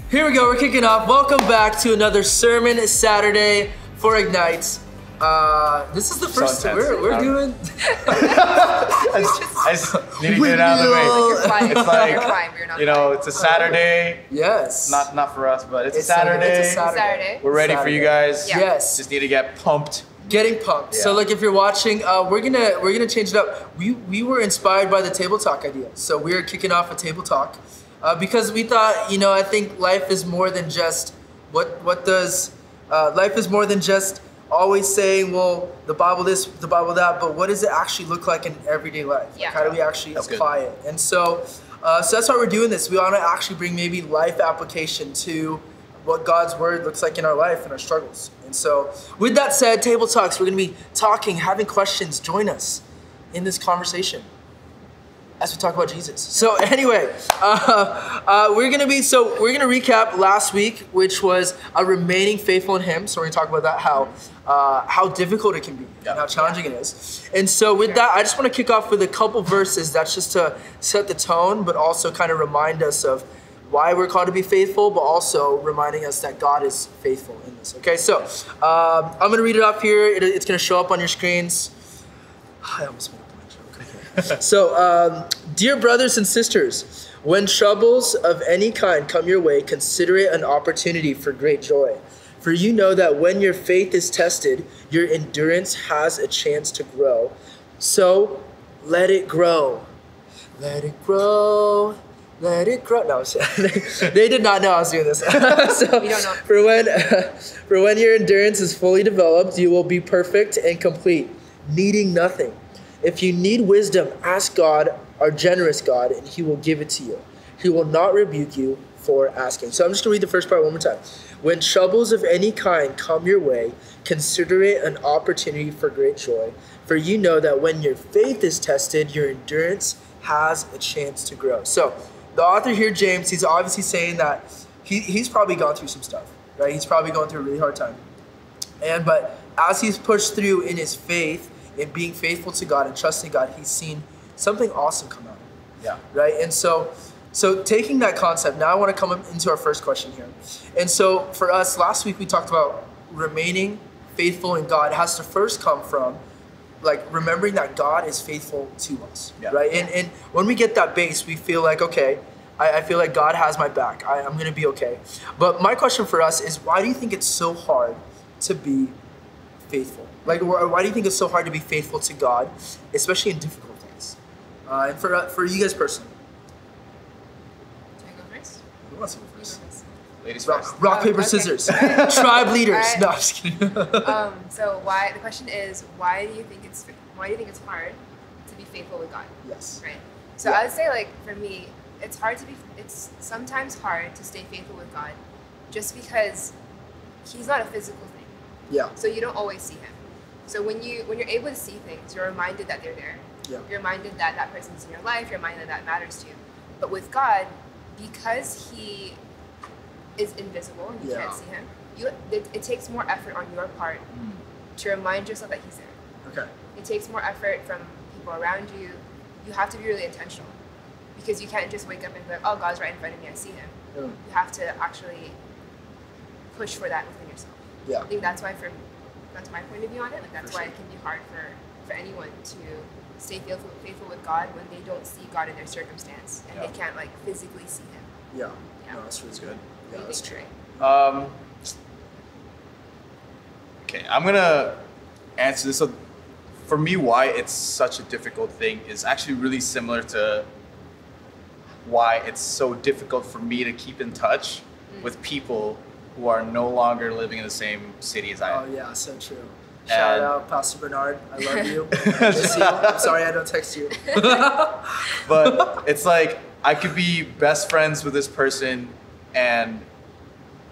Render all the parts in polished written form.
Here we go, we're kicking off. Welcome back to another Sermon Saturday for Ignites. This is the first we're doing. I just need to get it out of the way. It's like, you know, it's a Saturday. Yes. Not for us, but it's a Saturday. It's a Saturday. We're ready for you guys. Yeah. Yes. Just need to get pumped. Getting pumped. Yeah. So like if you're watching, we're gonna change it up. We were inspired by the table talk idea. So we're kicking off a table talk. Because we thought, you know, I think life is more than just life is more than just always saying, well, the Bible this, the Bible that, but what does it actually look like in everyday life? Yeah. Like how do we actually apply it? And so that's why we're doing this. We want to actually bring maybe life application to what God's word looks like in our life and our struggles. And so with that said, table talks, we're going to be talking, having questions. Join us in this conversation as we talk about Jesus. So anyway, we're gonna recap last week, which was remaining faithful in Him. So we're gonna talk about that, how difficult it can be, and how challenging it is. And so with that, I just want to kick off with a couple verses. That's just to set the tone, but also kind of remind us of why we're called to be faithful, but also reminding us that God is faithful in this. Okay, so I'm gonna read it up here. It's gonna show up on your screens. I almost made So, dear brothers and sisters, when troubles of any kind come your way, consider it an opportunity for great joy. For you know that when your faith is tested, your endurance has a chance to grow. So, let it grow. Let it grow. Let it grow. No, they did not know I was doing this. So, we don't know. For when your endurance is fully developed, you will be perfect and complete, needing nothing. If you need wisdom, ask God, our generous God, and He will give it to you. He will not rebuke you for asking. So I'm just going to read the first part one more time. When troubles of any kind come your way, consider it an opportunity for great joy. For you know that when your faith is tested, your endurance has a chance to grow. So the author here, James, he's obviously saying that he's probably gone through some stuff, right? He's probably going through a really hard time. But as he's pushed through in his faith, in being faithful to God and trusting God, he's seen something awesome come out. Yeah. Right? And so taking that concept, now I want to come into our first question here. And so for us, last week we talked about remaining faithful in God. It has to first come from like remembering that God is faithful to us. Yeah. Right? And when we get that base, we feel like, okay, I feel like God has my back. I'm going to be okay. But my question for us is, why do you think it's so hard to be faithful? Like, why do you think it's so hard to be faithful to God, especially in difficult things? And for you guys personally. Can I go first? Who wants to go first? Ladies first. Rock, paper, scissors. Right. Tribe leaders. Right. No, I'm just kidding. So the question is, why do you think it's hard to be faithful with God? Yes. Right. So I would say, like, for me, it's sometimes hard to stay faithful with God, just because He's not a physical thing. Yeah. So you don't always see Him. So when you're able to see things, you're reminded that they're there. Yeah. You're reminded that that person's in your life. You're reminded that matters to you. But with God, because He is invisible and you can't see Him, it takes more effort on your part to remind yourself that He's there. Okay. It takes more effort from people around you. You have to be really intentional, because you can't just wake up and be like, oh, God's right in front of me, I see Him. You have to actually push for that within yourself. Yeah. I think that's why that's my point of view on it. Like that's why it can be hard for anyone to stay faithful with God when they don't see God in their circumstance and they can't like physically see Him. Yeah. Yeah. No, that's really good. Yeah, that's true. Okay, I'm gonna answer this. So for me, why it's such a difficult thing is actually really similar to why it's so difficult for me to keep in touch with people who are no longer living in the same city as I am. Oh yeah, so true. Shout out Pastor Bernard, I love you. I'm sorry I don't text you. But it's like I could be best friends with this person, and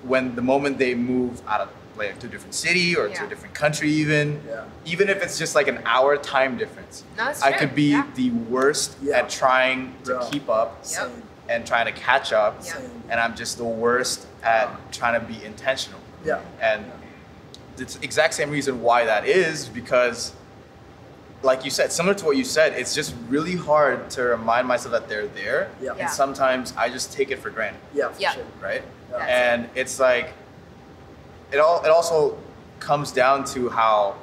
when the moment they move out of like to a different city or to a different country, even if it's just like an hour time difference, I could be the worst at trying to keep up and trying to catch up, and I'm just the worst at trying to be intentional. And it's the exact same reason why that is, because like you said, similar to what you said, it's just really hard to remind myself that they're there. Yeah. And sometimes I just take it for granted. Yeah, for sure. Right? Yeah. And it's like, it also comes down to how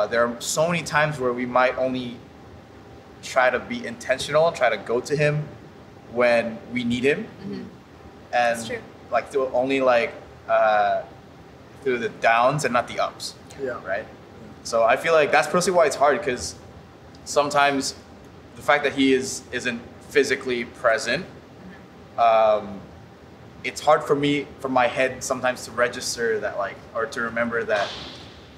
there are so many times where we might only try to be intentional, try to go to him when we need him. Mm-hmm. And like through the downs and not the ups. Yeah. Right? So I feel like that's personally why it's hard, because sometimes the fact that he isn't physically present, it's hard for me, for my head sometimes to register that, like, or to remember that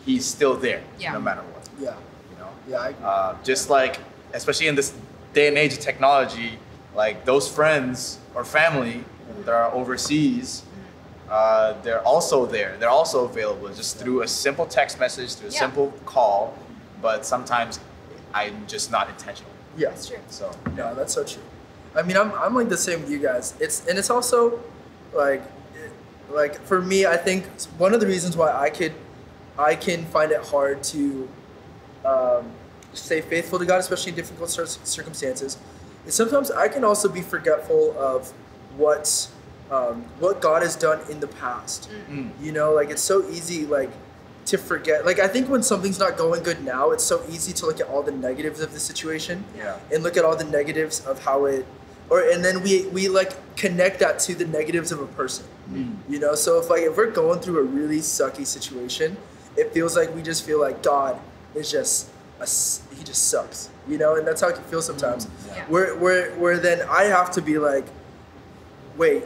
he's still there no matter what. Yeah. You know? Yeah, I agree. Just like, especially in this day and age of technology, like those friends or family that are overseas, they're also there. They're also available just through a simple text message, through a simple call, but sometimes I'm just not intentional. Yeah. That's true. So No, that's so true. I mean, I'm like the same with you guys. It's also like for me, I think one of the reasons why I can find it hard to stay faithful to God, especially in difficult circumstances, is sometimes I can also be forgetful of what God has done in the past. You know, like it's so easy like to forget. Like I think when something's not going good now, it's so easy to look at all the negatives of the situation and look at all the negatives of how it, and then we like connect that to the negatives of a person. You know, so if we're going through a really sucky situation, it feels like we just feel like God is just he just sucks. You know, and that's how it can feel sometimes. Where then I have to be like, wait,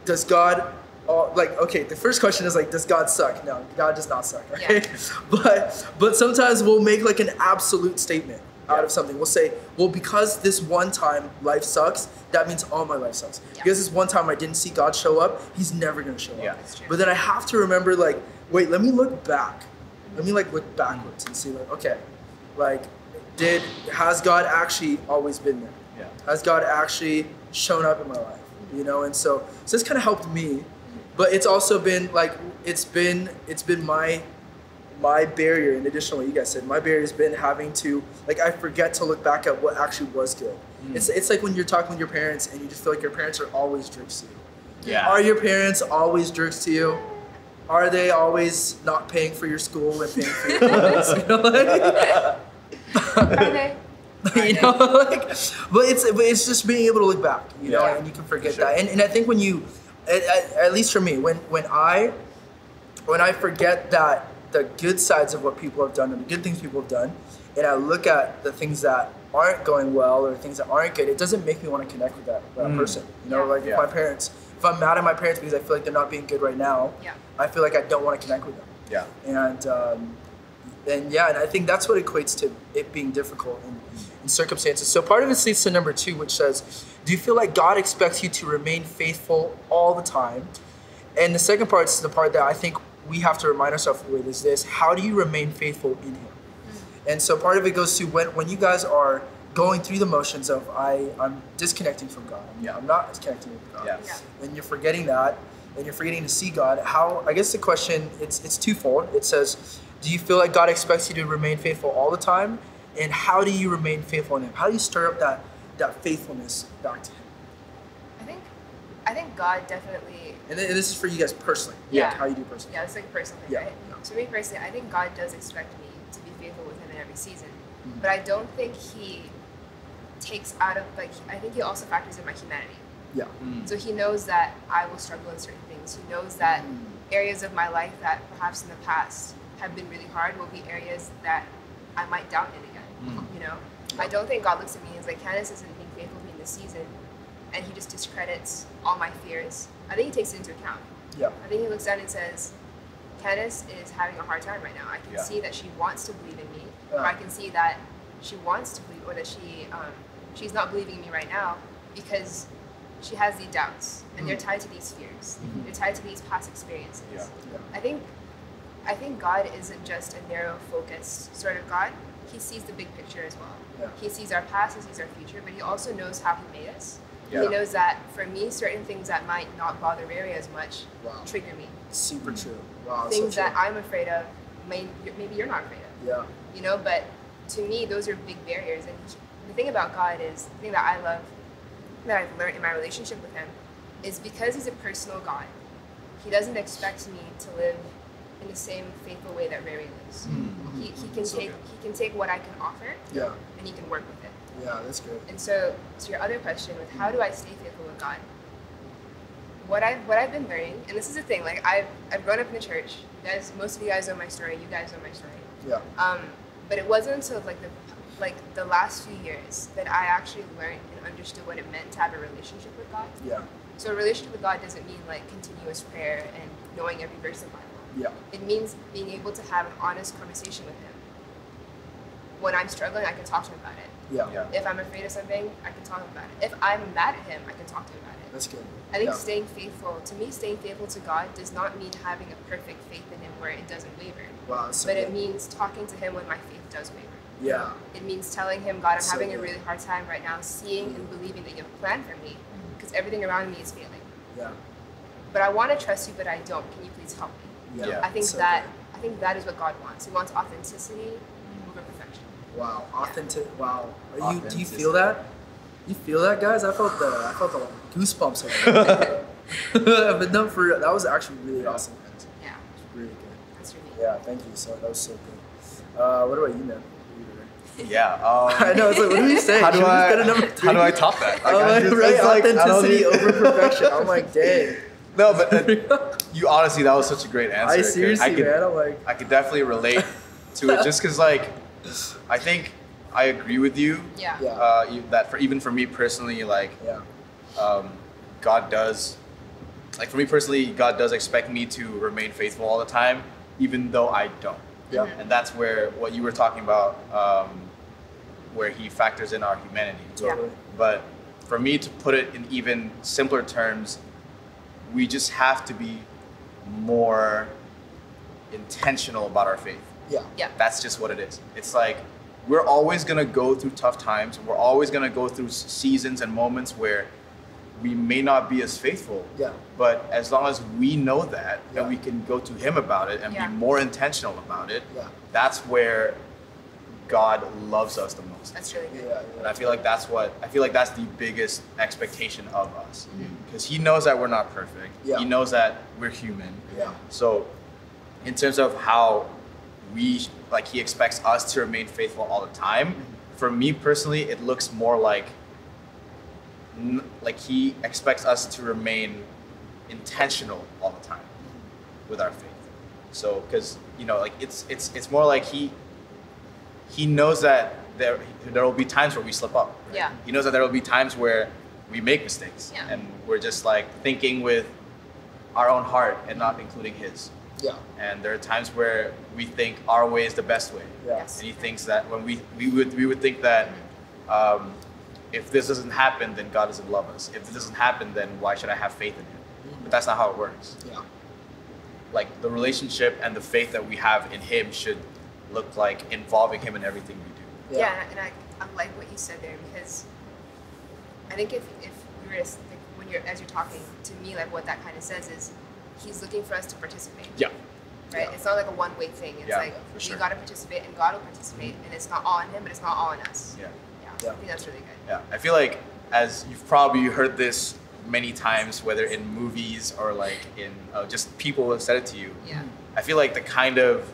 does God, okay, the first question is like, does God suck? No, God does not suck, right? But sometimes we'll make like an absolute statement out of something. We'll say, well, because this one time life sucks, that means all my life sucks. Because this one time I didn't see God show up, he's never gonna show up. But then I have to remember like, wait, let me look back. Let me like look backwards and see like, okay, like has God actually always been there? Has God actually shown up in my life? You know, and so this kind of helped me, but it's also been like it's been my barrier. In addition to what you guys said, my barrier has been having to like I forget to look back at what actually was good. It's like when you're talking with your parents and you just feel like your parents are always jerks to you. Are your parents always jerks to you? Are they always not paying for your school and paying for your clothes? You know, like, Are they? You know, like, but it's just being able to look back, you know, and you can forget that. And I think when you, at least for me, when I forget that the good sides of what people have done and the good things people have done, and I look at the things that aren't going well or things that aren't good, it doesn't make me want to connect with that person. You know, like if my parents, if I'm mad at my parents because I feel like they're not being good right now, I feel like I don't want to connect with them. And I think that's what equates to it being difficult in circumstances. So part of it leads to number 2, which says, do you feel like God expects you to remain faithful all the time? And the second part is the part that I think we have to remind ourselves with is this: how do you remain faithful in Him? And so part of it goes to when you guys are going through the motions of I'm disconnecting from God. I'm not connecting with God. And you're forgetting that, and you're forgetting to see God. How? I guess the question it's twofold. It says, do you feel like God expects you to remain faithful all the time? And how do you remain faithful in Him? How do you stir up that faithfulness back to Him? I think God definitely. And this is for you guys personally. How you do personally. Yeah, it's like a personal thing, right? So me personally, I think God does expect me to be faithful with Him in every season, but I don't think He takes out of I think He also factors in my humanity. So He knows that I will struggle in certain things. He knows that areas of my life that perhaps in the past have been really hard will be areas that I might doubt it again. You know, I don't think God looks at me and is like, Candace isn't being faithful to me in this season, and He just discredits all my fears. I think He takes it into account. I think He looks at it and says, Candace is having a hard time right now. I can see that she wants to believe in me, or I can see that she wants to believe, or that she's not believing in me right now because she has these doubts, and they're tied to these fears. They're tied to these past experiences. I think God isn't just a narrow focused sort of God. He sees the big picture as well. He sees our past, He sees our future, but He also knows how He made us. He knows that for me, certain things that might not bother Mary as much trigger me. Super true. Things that I'm afraid of, maybe you're not afraid of. You know, but to me, those are big barriers. And the thing about God is, the thing that I love, that I've learned in my relationship with him, is because he's a personal God, he doesn't expect me to live in the same faithful way that Mary lives. Mm-hmm. He can take what I can offer, Yeah. and he can work with it. Yeah, that's good. And so, to your other question, with how do I stay faithful with God? What I've been learning, and this is the thing, like I've grown up in the church. You guys, most of you guys know my story. You guys know my story. Yeah. But it wasn't until the last few years that I actually learned and understood what it meant to have a relationship with God. Yeah. So a relationship with God doesn't mean like continuous prayer and knowing every verse of the Bible. Yeah. It means being able to have an honest conversation with him. When I'm struggling, I can talk to him about it. Yeah. If I'm afraid of something, I can talk about it. If I'm mad at him, I can talk to him about it. That's good. I think Yeah. staying faithful to God does not mean having a perfect faith in him where it doesn't waver. Wow, that's so But good. it means talking to him when my faith does waver. Yeah. It means telling him, God, I'm So having a good. really hard time right now seeing and believing that you have a plan for me because everything around me is failing. Yeah. But I want to trust you, but I don't. Can you please help me? Yeah. I think So that good. I think that is what God wants. He wants authenticity over perfection. Wow. Authentic. Wow. Do you Authenticity. feel that? You feel that, guys? I felt the goosebumps over there. But no, for real, that was actually really awesome. Guys. Yeah, It's really good. that's really Yeah, thank you. So that was so good. What about you, man? Yeah. I know. It's like, what do we say? How do Should we just go to number three? How do I top that? I'm I like, just- right, it's like, I don't authenticity need- over perfection. I'm like, dang. No, but you honestly, that was such a great answer. I 'cause seriously, could, man. I'm like, I could definitely relate to it just because, like, I think I agree with you. Yeah. Yeah. That even for me personally, like, yeah, God does, like, for me personally, God does expect me to remain faithful all the time, even though I don't. yeah, And that's where what you were talking about, where he factors in our humanity. totally. But for me to put it in even simpler terms, we just have to be more intentional about our faith. Yeah, Yeah. That's just what it is. It's like we're always going to go through tough times. We're always going to go through seasons and moments where we may not be as faithful. yeah, But as long as we know that, Yeah. and we can go to him about it and Yeah. be more intentional about it, yeah, that's where God loves us the most. That's really yeah, good. And I feel like that's the biggest expectation of us, Mm-hmm. because he knows that we're not perfect. Yeah. He knows that we're human. yeah, So, in terms of how he expects us to remain faithful all the time, for me personally, it looks more like he expects us to remain intentional all the time with our faith. So, because it's more like he knows that there will be times where we slip up. Right? Yeah. He knows that there will be times where we make mistakes, Yeah. and we're just like thinking with our own heart and not including his. yeah, And there are times where we think our way is the best way. yeah, Yes. And he thinks that when we would think that if this doesn't happen, then God doesn't love us. If this doesn't happen, then why should I have faith in him? But that's not how it works. yeah, Like, the relationship and the faith that we have in him should look like involving him in everything we do. Yeah, and I like what you said there, because I think if we were to, like, when as you're talking to me, like what that kind of says is he's looking for us to participate. Yeah. Right? Yeah. It's not like a one-way thing. It's Yeah, like for sure. we got to participate and God will participate, and it's not all on him, but it's not all on us. Yeah. Yeah. I think that's really good. Yeah. I feel like, as you've probably heard this many times, whether in movies or like in just people have said it to you. Yeah. I feel like the kind of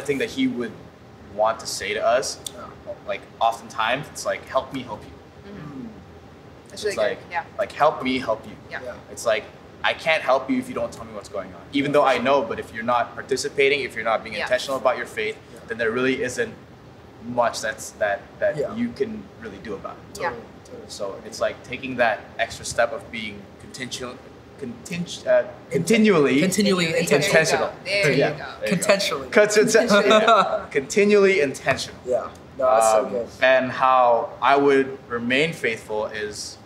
thing that he would want to say to us, like oftentimes it's like, help me help you. That's really It's good. like, Yeah. like, help me help you. Yeah. yeah, It's like, I can't help you if you don't tell me what's going on. Even though I know, but if you're not participating, if you're not being Yeah. intentional about your faith, Yeah. then there really isn't much that Yeah. you can really do about it. Yeah. totally. So it's like taking that extra step of being continually intentional. There you Yeah. go. There you go. Contextually. Yeah. Continually intentional. Yeah, no, that's so good. And how I would remain faithful is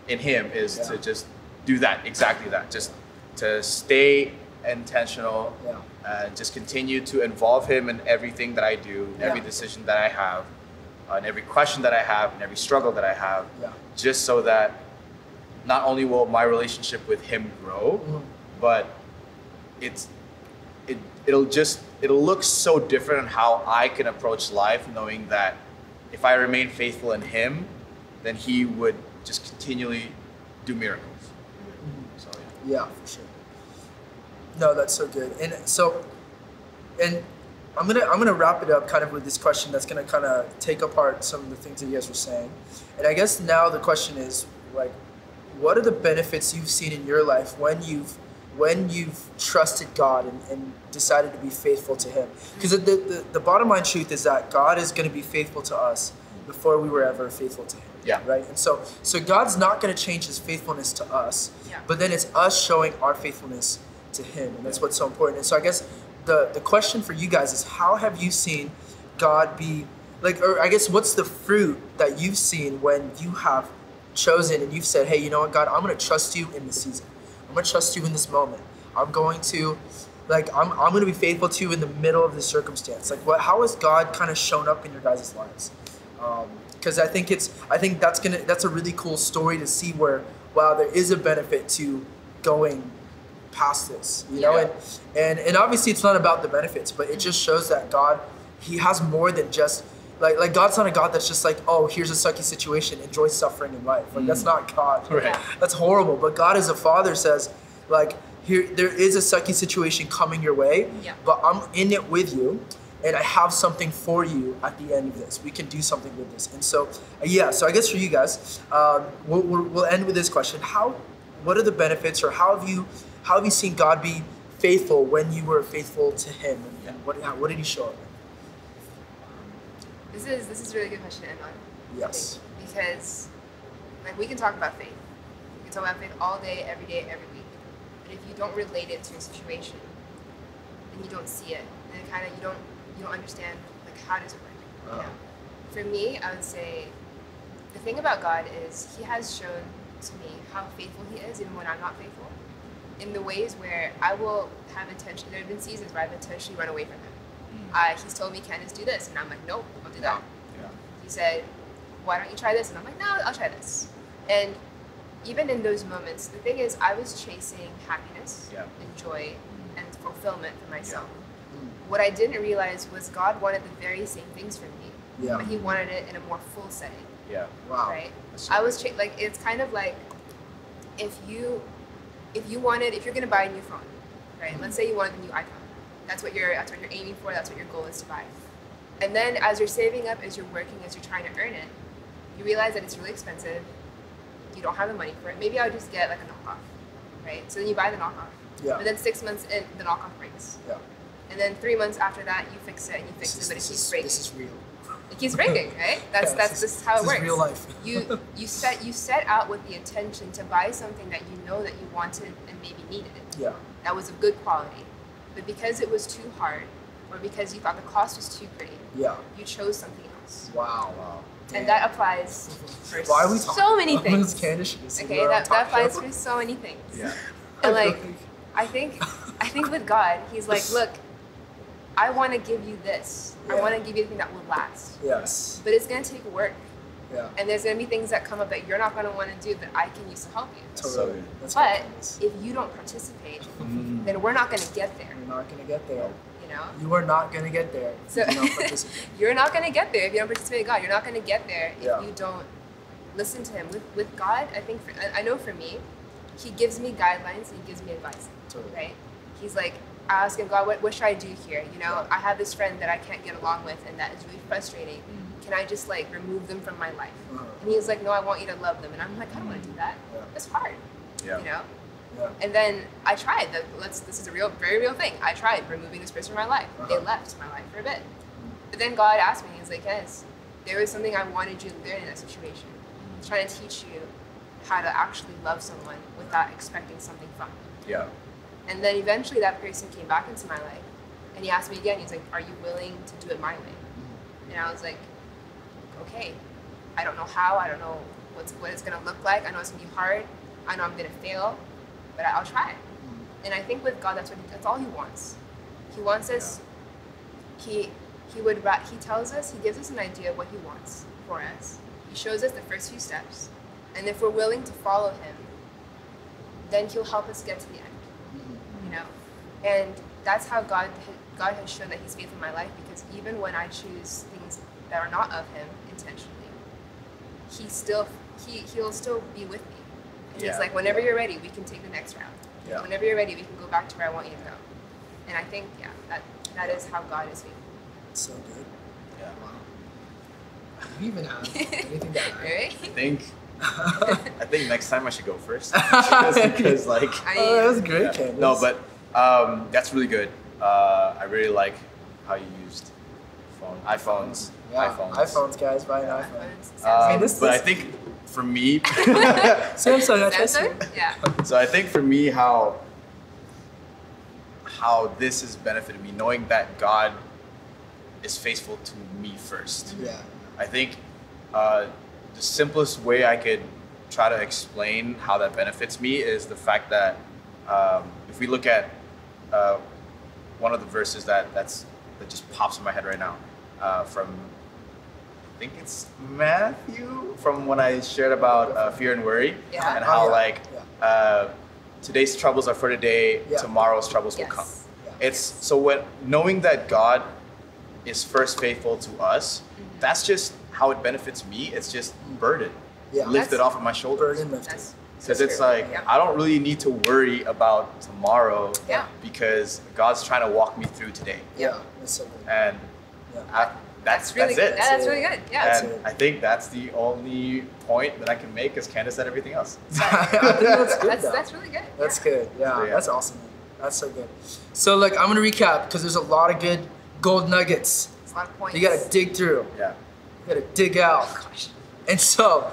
in him is Yeah. to just do that, exactly that. Just to stay intentional, Yeah. just continue to involve him in everything that I do, in every Yeah. decision that I have, in every question that I have, in every struggle that I have, Yeah. just so that not only will my relationship with him grow, Mhm. but it'll just it'll look so different on how I can approach life, knowing that if I remain faithful in Him, then He would just continually do miracles. So yeah, for sure. No, that's so good. And I'm gonna wrap it up kind of with this question that's gonna kind of take apart some of the things that you guys were saying. And I guess now the question is, like, what are the benefits you've seen in your life when you've trusted God and decided to be faithful to Him? Because the bottom line truth is that God is going to be faithful to us before we were ever faithful to Him. Yeah. Right? And so God's not going to change His faithfulness to us, Yeah. but then it's us showing our faithfulness to Him. And that's what's so important. And so I guess the question for you guys is, how have you seen God be, like, or I guess what's the fruit that you've seen when you have chosen and you've said, hey, you know what, God, I'm going to trust you in this season. I'm going to trust you in this moment. I'm going to be faithful to you in the middle of this circumstance. Like, how has God kind of shown up in your guys' lives? Because I think that's a really cool story to see where, wow, there is a benefit to going past this, you know? And obviously it's not about the benefits, but it just shows that God, He has more than just, like God's not a God that's just like, oh, here's a sucky situation, enjoy suffering in life. Like, that's not God. Right. That's horrible. But God as a father says, like, here, there is a sucky situation coming your way, but I'm in it with you, and I have something for you at the end of this. We can do something with this. And so, so I guess for you guys, we'll end with this question. What are the benefits, or how have you seen God be faithful when you were faithful to Him? And what did He show up? This is a really good question, Emma. Yes. Because, like, we can talk about faith. We can talk about faith all day, every week. But if you don't relate it to your situation, then you don't see it, and kind of you don't understand, like, how does it work. You know? For me, I would say the thing about God is He has shown to me how faithful He is, even when I'm not faithful. In the ways where I will have intention. There have been seasons where I've intentionally run away from Him. He's told me, Candace, do this, and I'm like, nope, I'll do that. Yeah. He said, why don't you try this? And I'm like, no, I'll try this. And even in those moments, the thing is, I was chasing happiness and joy and fulfillment for myself. What I didn't realize was God wanted the very same things from me, but He wanted it in a more full setting. Yeah. Wow. Right? I was like, it's kind of like if you're going to buy a new phone, right? Let's say you wanted the new iPhone. That's what you're aiming for. That's what your goal is to buy. And then as you're saving up, as you're working, as you're trying to earn it, you realize that it's really expensive. You don't have the money for it. Maybe I'll just get like a knockoff, right? So then you buy the knockoff. Yeah. But then 6 months in, the knockoff breaks. Yeah. And then 3 months after that, you fix it and you fix it, but it keeps breaking. This is real. It keeps breaking, right? This is how it works. This is real life. you set out with the intention to buy something that you know that you wanted and maybe needed. Yeah. That was of good quality. But because it was too hard, or because you thought the cost was too great, you chose something else. Wow. And that applies for Why are we talking so many about things. Candace? Okay, that applies for so many things. Yeah. And like, I think with God, He's like, look, I want to give you this. I want to give you the thing that will last. Yes. But it's going to take work. Yeah. And there's going to be things that come up that you're not going to want to do that I can use to help you. Totally. But if you don't participate, then we're not going to get there. We're not going to get there. You know? You are not going to get there if So, you don't participate. You're not going to get there if you don't participate in God. You're not going to get there if Yeah. you don't listen to Him. With God, I know for me, He gives me guidelines and He gives me advice. Totally. Right? He's like, I ask Him, God, what should I do here? You know, I have this friend that I can't get along with and that is really frustrating. Can I just like remove them from my life? And He's like, no, I want you to love them. And I'm like, I don't want to do that. Yeah. It's hard. Yeah. You know? Yeah. And then I tried. This is a very real thing. I tried removing this person from my life. They left my life for a bit. But then God asked me, He's like, yes, there was something I wanted you to learn in that situation. I'm trying to teach you how to actually love someone without expecting something from them. Yeah. And then eventually that person came back into my life. And he asked me again, he's like, are you willing to do it my way? And I was like, okay. I don't know how. I don't know what it's going to look like. I know it's going to be hard. I know I'm going to fail. But I'll try. And I think with God, that's all He wants. He wants us. He tells us. He gives us an idea of what He wants for us. He shows us the first few steps, and if we're willing to follow Him, then He'll help us get to the end. You know, and that's how God has shown that He's faithful in my life, because even when I choose things that are not of Him intentionally, He'll still be with me. And He's like, whenever you're ready, we can take the next round. Yeah. Whenever you're ready, we can go back to where I want you to go. And I think, that is how God is faithful. It's so good. Yeah. Wow. Do you even have anything to add? Right? I think next time I should go first. because like, Oh, that was great, yeah. Candace. No, but that's really good. I really like how you used iPhones. Yeah, iPhones, guys, buy an iPhone. But I think for me, Samsung, I trust you. Samsung? Yeah. so I think for me, how this has benefited me, knowing that God is faithful to me first. Yeah. I think the simplest way I could try to explain how that benefits me is the fact that if we look at one of the verses that just pops in my head right now, from I think it's Matthew, from when I shared about fear and worry, and how today's troubles are for today, tomorrow's troubles will come. It's so when knowing that God is first faithful to us, that's just how it benefits me. It's just burden lifted off of my shoulders. Burden lifted. Because it's like, I don't really need to worry about tomorrow because God's trying to walk me through today. Yeah, that's so good. And that's really it. good. That's really good. Yeah. And I think that's the only point that I can make, because Candace said everything else. I think that's good. That's really good. That's good. Yeah, So, yeah. that's awesome. That's so good. So, like, I'm gonna recap because there's a lot of good gold nuggets. It's a lot of points. You gotta dig through. Yeah. You gotta dig out. Oh, gosh. And so,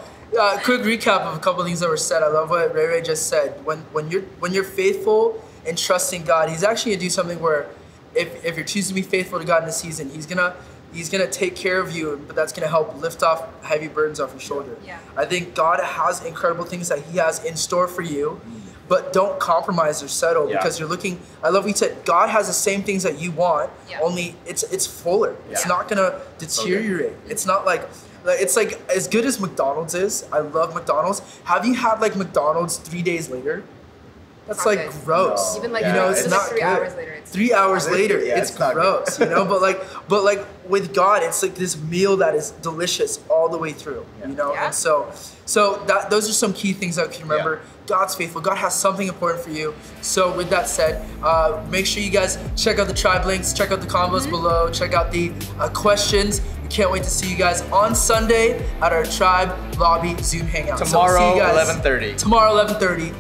quick recap of a couple of things that were said. I love what Ray just said. When you're faithful and trusting God, He's actually gonna do something where, if you're choosing to be faithful to God in this season, He's gonna take care of you, but that's gonna help lift off heavy burdens off your shoulder. Yeah. I think God has incredible things that He has in store for you, but don't compromise or settle because you're looking. I love what you said. God has the same things that you want, only it's fuller. It's not gonna deteriorate. It's not like it's like as good as McDonald's is. I love McDonald's. Have you had like McDonald's 3 days later? That's like good. gross. No. Even like, you know, it's even not like 3 good. hours later. It's 3 hours later, it's it's not gross, you know. But like with God, it's like this meal that is delicious all the way through, you know. Yeah. And so those are some key things that you can remember. God's faithful. God has something important for you. So with that said, make sure you guys check out the tribe links, check out the combos below, check out the questions. We can't wait to see you guys on Sunday at our tribe lobby Zoom hangout. Tomorrow, so we'll see you guys 11:30. Tomorrow, 11:30.